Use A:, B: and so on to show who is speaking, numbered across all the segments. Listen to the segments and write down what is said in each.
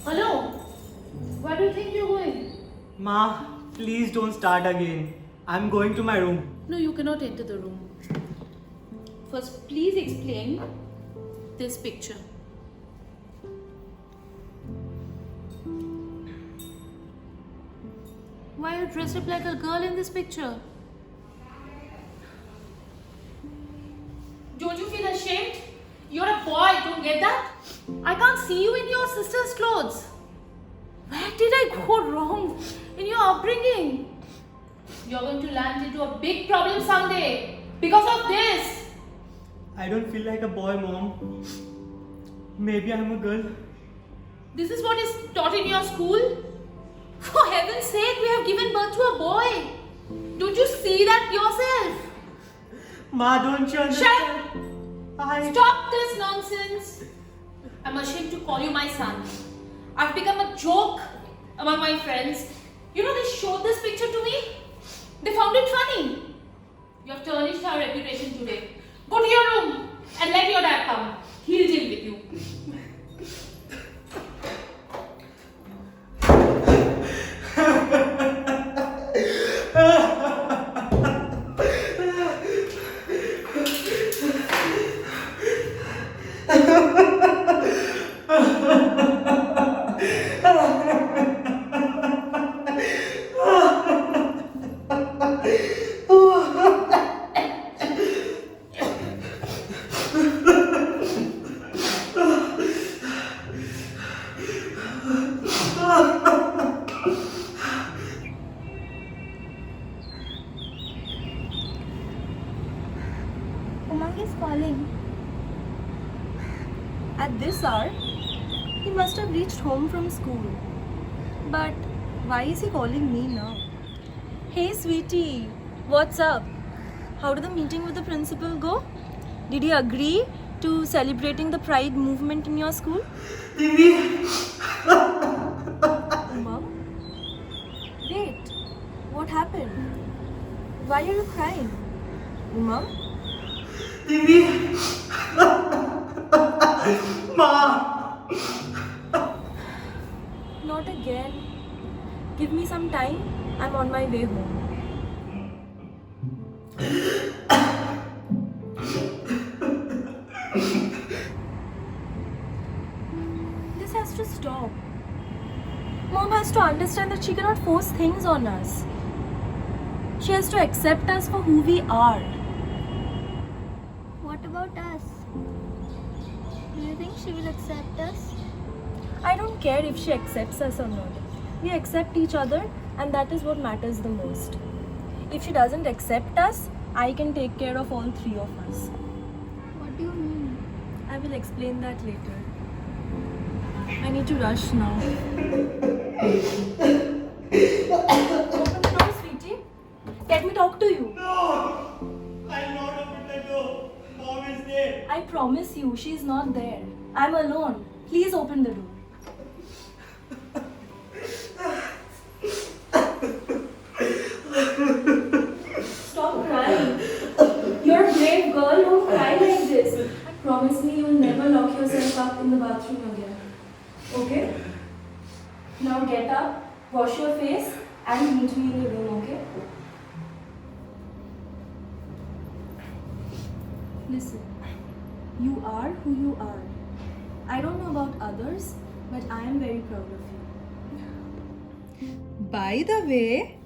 A: Hello? Where do you think you're going?
B: Ma, please don't start again. I'm going to my room.
A: No, you cannot enter the room. First, please explain this picture. Why are you dressed up like a girl in this picture? Don't you feel ashamed? You're a boy, don't get that? I can't see you in your sister's clothes. Where did I go wrong in your upbringing? You're going to land into a big problem someday because of this.
B: I don't feel like a boy, Mom. Maybe I'm a girl.
A: This is what is taught in your school? For heaven's sake, we have given birth to a boy. Don't you see that yourself?
B: Ma, don't you understand?
A: Stop this nonsense. I'm ashamed to call you my son. I've become a joke among my friends. You know, they showed this picture to me. They found it funny. You have tarnished our reputation today. Go to your room and let your dad come. He'll deal with you.
C: Umang is calling. At this hour, he must have reached home from school. But why is he calling me now? Hey sweetie, what's up? How did the meeting with the principal go? Did he agree to celebrating the pride movement in your school? Umang? Wait, what happened? Why are you crying? Umang?
B: Ma!
C: Not again. Give me some time. I'm on my way home. This has to stop. Mom has to understand that she cannot force things on us. She has to accept us for who we are.
D: What about us? Do you think she will accept us?
C: I don't care if she accepts us or not. We accept each other, and that is what matters the most. If she doesn't accept us, I can take care of all three of us.
D: What do you mean?
C: I will explain that later. I need to rush now. Open the door, sweetie. Let me talk to you.
B: No! I'll not open the door. Mom is there.
C: I promise you, she is not there. I'm alone. Please open the door. Stop crying. You're a brave girl. Don't cry like this. Promise me you'll never lock yourself up in the bathroom again. Okay? Now get up, wash your face, and meet me in the room, okay? Listen, you are who you are. I don't know about others, but I am very proud of you. By the way,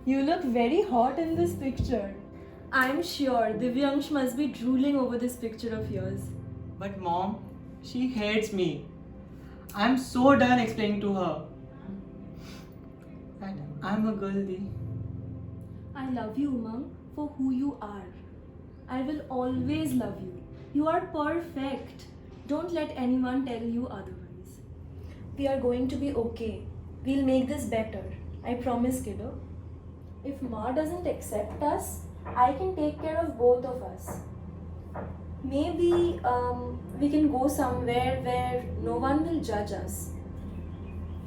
C: you look very hot in this picture. I'm sure Divyansh must be drooling over this picture of yours.
B: But Mom, she hates me. I'm so done explaining to her. And I'm a girl, Di.
C: I love you, Umang, for who you are. I will always love you. You are perfect. Don't let anyone tell you otherwise. We are going to be okay. We'll make this better. I promise, kiddo. If Ma doesn't accept us, I can take care of both of us. Maybe we can go somewhere where no one will judge us.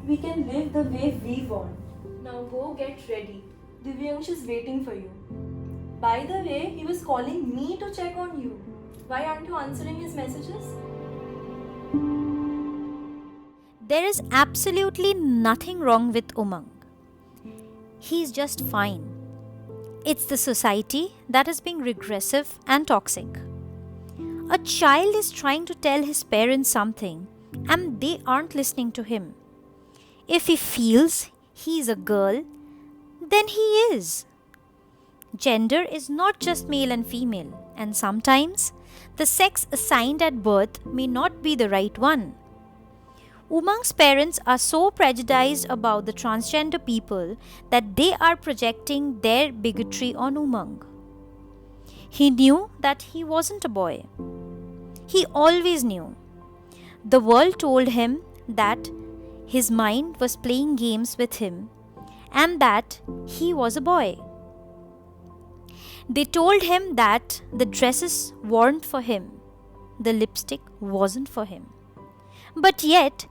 C: We can live the way we want. Now go get ready. Divyansh is waiting for you. By the way, he was calling me to check on you. Why aren't you answering his messages?
E: There is absolutely nothing wrong with Umang. He's just fine. It's the society that is being regressive and toxic. A child is trying to tell his parents something and they aren't listening to him. If he feels he's a girl, then he is. Gender is not just male and female, and sometimes the sex assigned at birth may not be the right one. Umang's parents are so prejudiced about the transgender people that they are projecting their bigotry on Umang. He knew that he wasn't a boy. He always knew. The world told him that his mind was playing games with him and that he was a boy. They told him that the dresses weren't for him, the lipstick wasn't for him. But yet,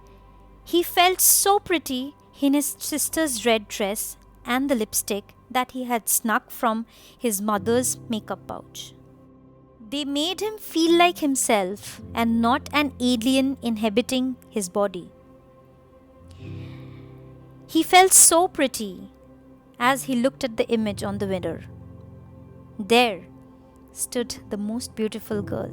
E: he felt so pretty in his sister's red dress and the lipstick that he had snuck from his mother's makeup pouch. They made him feel like himself and not an alien inhabiting his body. He felt so pretty as he looked at the image on the mirror. There stood the most beautiful girl.